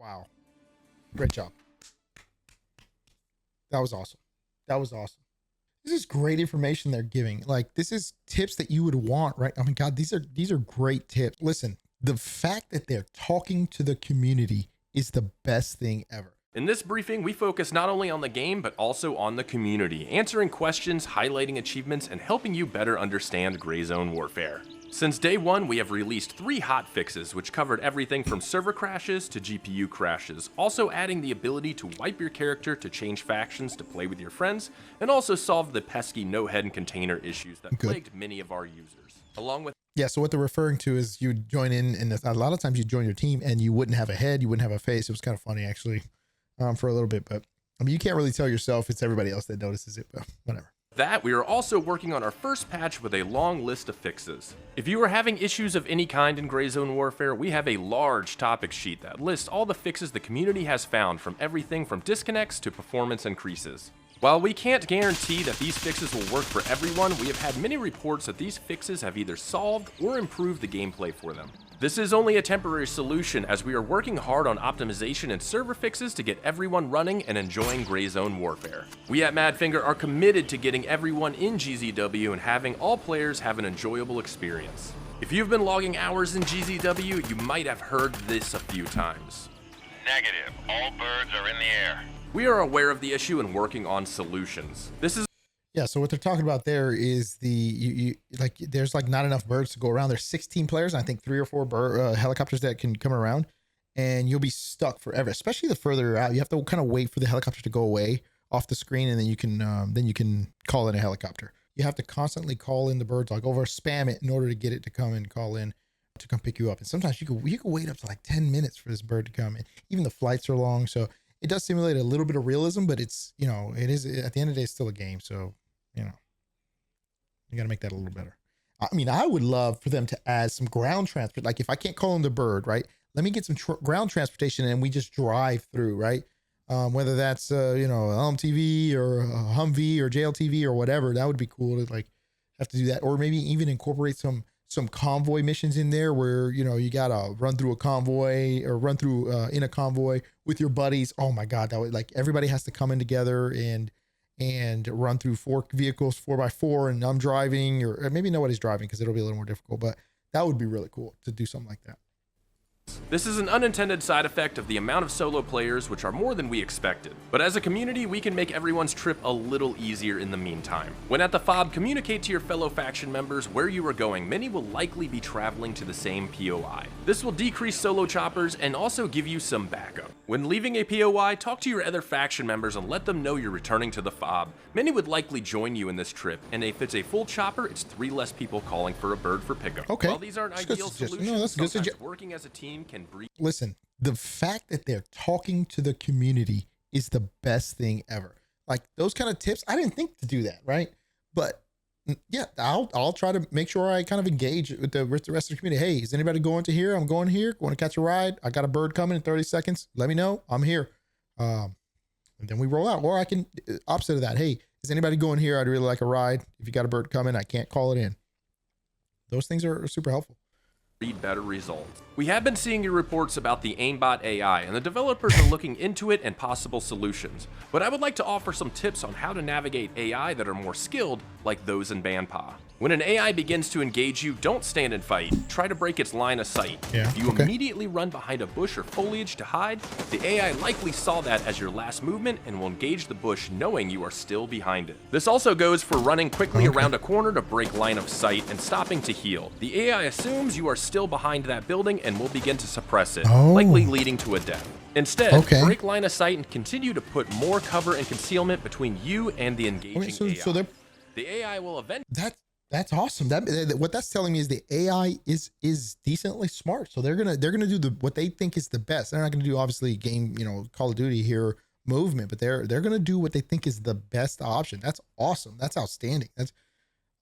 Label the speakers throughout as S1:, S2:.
S1: Wow. Great job. That was awesome. That was awesome. This is great information they're giving. Like, this is tips that you would want, right? Oh my God, these are great tips. Listen, the fact that they're talking to the community is the best thing ever.
S2: In this briefing, we focus not only on the game, but also on the community, answering questions, highlighting achievements, and helping you better understand Grayzone Warfare. Since day one, we have released 3 hot fixes, which covered everything from server crashes to GPU crashes, also adding the ability to wipe your character to change factions to play with your friends, and also solve the pesky no-head and container issues that plagued many of our users. Along with
S1: so what they're referring to is you join in, and a lot of times you join your team and you wouldn't have a head, you wouldn't have a face. It was kind of funny, actually, for a little bit, but I mean, you can't really tell yourself. It's everybody else that notices it, but whatever.
S2: We are also working on our first patch with a long list of fixes. If you are having issues of any kind in Grayzone Warfare, we have a large topic sheet that lists all the fixes the community has found, from everything from disconnects to performance increases. While we can't guarantee that these fixes will work for everyone, we have had many reports that these fixes have either solved or improved the gameplay for them. This is only a temporary solution, as we are working hard on optimization and server fixes to get everyone running and enjoying Grayzone Warfare. We at Madfinger are committed to getting everyone in GZW and having all players have an enjoyable experience. If you've been logging hours in GZW, you might have heard this a few times.
S3: Negative. All birds are in the air.
S2: We are aware of the issue and working on solutions.
S1: So what they're talking about there is there's like not enough birds to go around. There's 16 players, and I think 3 or 4 helicopters that can come around, and you'll be stuck forever, especially the further you're out. You have to kind of wait for the helicopter to go away off the screen, and then you can call in a helicopter. You have to constantly call in the birds, like spam it in order to get it to come and call in to come pick you up. And sometimes you could wait up to like 10 minutes for this bird to come in. Even the flights are long, so it does simulate a little bit of realism, but it's, it is, at the end of the day, it's still a game. So, you got to make that a little better. I mean, I would love for them to add some ground transport. Like, if I can't call in the bird, right, let me get some ground transportation and we just drive through, right? Whether that's, LMTV or Humvee or JLTV or whatever, that would be cool to like have to do that. Or maybe even incorporate some convoy missions in there where, you got to run through a convoy or run through in a convoy with your buddies. Oh my God, that would, like, everybody has to come in together and run through 4 vehicles, 4x4, and I'm driving, or maybe nobody's driving because it'll be a little more difficult, but that would be really cool to do something like that.
S2: This is an unintended side effect of the amount of solo players, which are more than we expected. But as a community, we can make everyone's trip a little easier in the meantime. When at the FOB, communicate to your fellow faction members where you are going. Many will likely be traveling to the same POI. This will decrease solo choppers and also give you some backup. When leaving a POI, talk to your other faction members and let them know you're returning to the FOB. Many would likely join you in this trip, and if it's a full chopper, it's 3 less people calling for a bird for pickup.
S1: Okay.
S2: While these aren't ideal solutions, sometimes working as a team can breed.
S1: Listen, the fact that they're talking to the community is the best thing ever. Like, those kind of tips, I didn't think to do that, right? But yeah, I'll try to make sure I kind of engage with the rest of the community. Hey, is anybody going to here? I'm going here. Going to catch a ride. I got a bird coming in 30 seconds. Let me know. I'm here. And then we roll out. Or I can, opposite of that. Hey, is anybody going here? I'd really like a ride. If you got a bird coming, I can't call it in. Those things are super helpful.
S2: Better results. We have been seeing your reports about the aimbot AI, and the developers are looking into it and possible solutions. But I would like to offer some tips on how to navigate AI that are more skilled, like those in Banpa. When an AI begins to engage you, don't stand and fight. Try to break its line of sight. If you immediately run behind a bush or foliage to hide, the AI likely saw that as your last movement and will engage the bush knowing you are still behind it. This also goes for running quickly around a corner to break line of sight and stopping to heal. The AI assumes you are still behind that building and will begin to suppress it, likely leading to a death. Instead, break line of sight and continue to put more cover and concealment between you and the engaging AI. The AI will eventually...
S1: That's awesome. What that's telling me is the AI is decently smart. So they're gonna do what they think is the best. They're not gonna do, obviously, game, Call of Duty here movement, but they're gonna do what they think is the best option. That's awesome. That's outstanding. That's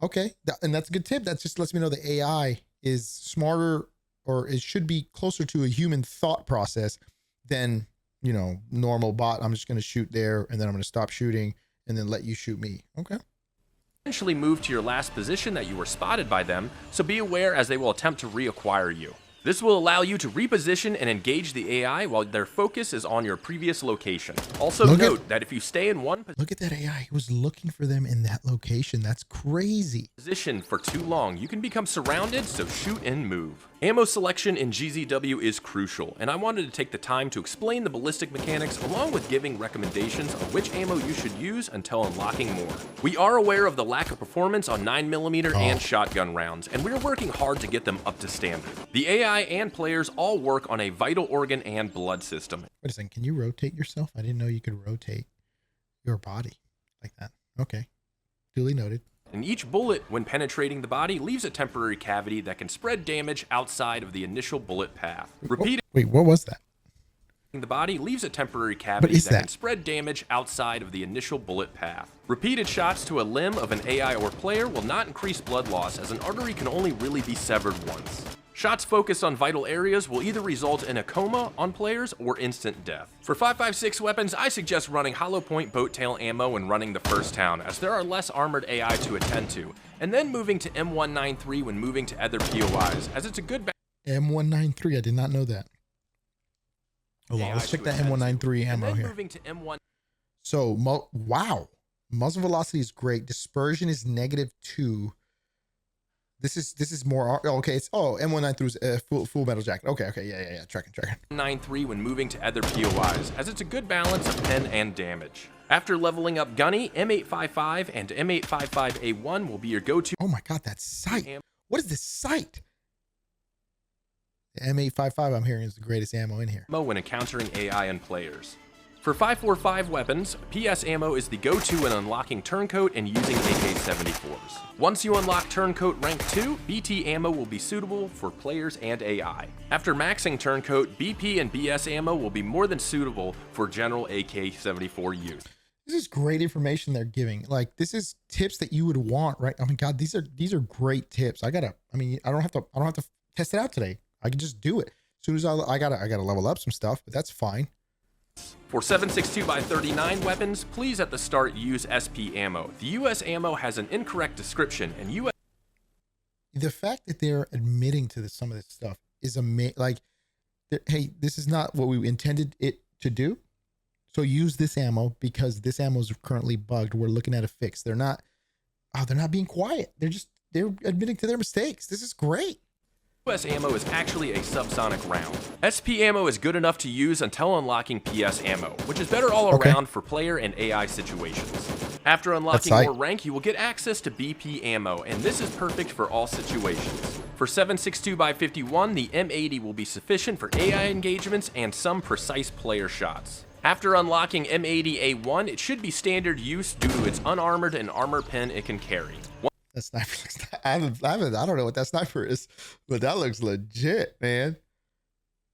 S1: okay. And that's a good tip. That just lets me know the AI is smarter, or it should be closer to a human thought process than, normal bot. I'm just gonna shoot there and then I'm gonna stop shooting and then let you shoot me. Okay.
S2: Eventually move to your last position that you were spotted by them, so be aware as they will attempt to reacquire you. This will allow you to reposition and engage the AI while their focus is on your previous location. Also note that if you stay in one
S1: Look at that AI. He was looking for them in that location. That's crazy.
S2: position for too long, you can become surrounded, so shoot and move. Ammo selection in GZW is crucial, and I wanted to take the time to explain the ballistic mechanics along with giving recommendations of which ammo you should use until unlocking more. We are aware of the lack of performance on 9mm and shotgun rounds, and we're working hard to get them up to standard. The AI and players all work on a vital organ and blood system.
S1: Wait a second. Can you rotate yourself? I didn't know you could rotate your body like that. Okay. Duly noted.
S2: And each bullet, when penetrating the body, leaves a temporary cavity that can spread damage outside of the initial bullet path. Repeating
S1: Wait, what was that?
S2: the body leaves a temporary cavity that can spread damage outside of the initial bullet path. Repeated shots to a limb of an AI or player will not increase blood loss, as an artery can only really be severed once. Shots focused on vital areas will either result in a coma on players or instant death. For 5.56 weapons, I suggest running hollow point boat tail ammo when running the first town, as there are less armored AI to attend to, and then moving to M193 when moving to other POIs, as it's a good
S1: M193. I did not know that. Hold on, let's check that M193 ammo here.
S2: Moving to M1.
S1: So, wow. Muzzle velocity is great. Dispersion is -2. This is more. Okay, it's M193 is full metal jacket. Okay, yeah. Tracking.
S2: 93 when moving to other POIs, as it's a good balance of pen and damage. After leveling up Gunny, M855 and M855A1 will be your go-to.
S1: Oh my god, that sight! What is this sight? The M855 I'm hearing is the greatest ammo in here.
S2: When encountering AI and players. For 5.45 weapons, PS ammo is the go-to when unlocking Turncoat and using AK-74s. Once you unlock Turncoat rank 2, BT ammo will be suitable for players and AI. After maxing Turncoat, BP and BS ammo will be more than suitable for general AK-74 use.
S1: This is great information they're giving. Like, this is tips that you would want, right? Oh my god, these are great tips. I don't have to test it out today. I can just do it. As soon as I gotta level up some stuff, but that's fine.
S2: For 7.62x39 weapons, please at the start use SP ammo. The US ammo has an incorrect description, and US...
S1: The fact that they're admitting to some of this stuff is amazing. Like, hey, this is not what we intended it to do. So use this ammo because this ammo is currently bugged. We're looking at a fix. They're not being quiet. They're admitting to their mistakes. This is great.
S2: US ammo is actually a subsonic round. SP ammo is good enough to use until unlocking PS ammo, which is better all around for player and AI situations. After unlocking more rank, you will get access to BP ammo, and this is perfect for all situations. For 7.62x51, the M80 will be sufficient for AI engagements and some precise player shots. After unlocking M80A1, it should be standard use due to its unarmored and armor pen it can carry.
S1: That sniper looks, I don't know what that sniper is, but that looks legit, man.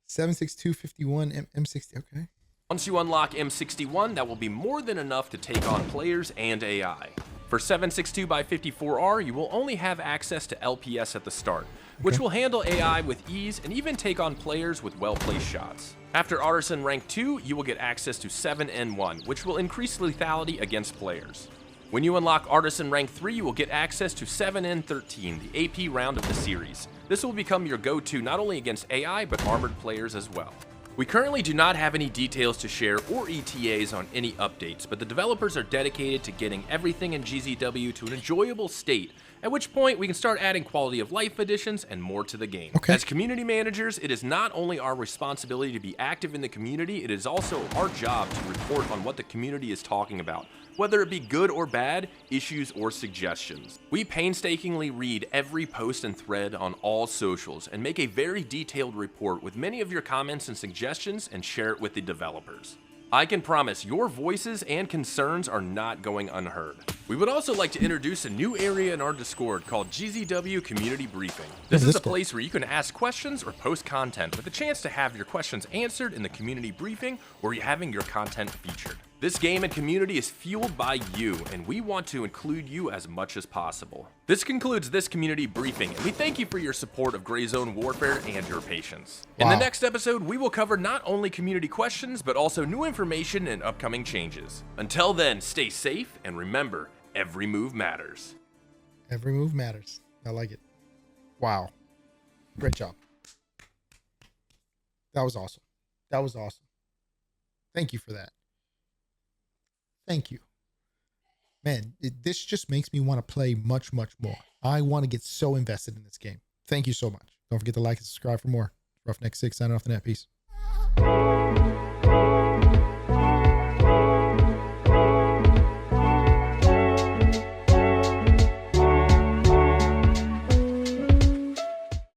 S1: 7.6251 M60, okay.
S2: Once you unlock M61, that will be more than enough to take on players and AI. For 7.62x54R, you will only have access to LPS at the start, which will handle AI with ease and even take on players with well-placed shots. After Artisan rank 2, you will get access to 7N1, which will increase lethality against players. When you unlock Artisan rank 3, you will get access to 7N13, the AP round of the series. This will become your go-to not only against AI, but armored players as well. We currently do not have any details to share or ETAs on any updates, but the developers are dedicated to getting everything in GZW to an enjoyable state, at which point we can start adding quality of life additions and more to the game. As community managers, it is not only our responsibility to be active in the community, it is also our job to report on what the community is talking about, whether it be good or bad, issues or suggestions. We painstakingly read every post and thread on all socials and make a very detailed report with many of your comments and suggestions and share it with the developers. I can promise your voices and concerns are not going unheard. We would also like to introduce a new area in our Discord called GZW Community Briefing. This is a place where you can ask questions or post content with a chance to have your questions answered in the community briefing or having your content featured. This game and community is fueled by you, and we want to include you as much as possible. This concludes this community briefing, and we thank you for your support of Grayzone Warfare and your patience. In the next episode, we will cover not only community questions, but also new information and upcoming changes. Until then, stay safe, and remember, every move matters.
S1: Every move matters. I like it. Wow. Great job. That was awesome. That was awesome. Thank you for that. Thank you. Man, this just makes me want to play much, much more. I want to get so invested in this game. Thank you so much. Don't forget to like and subscribe for more. Roughneck 6 signing off the net. Peace.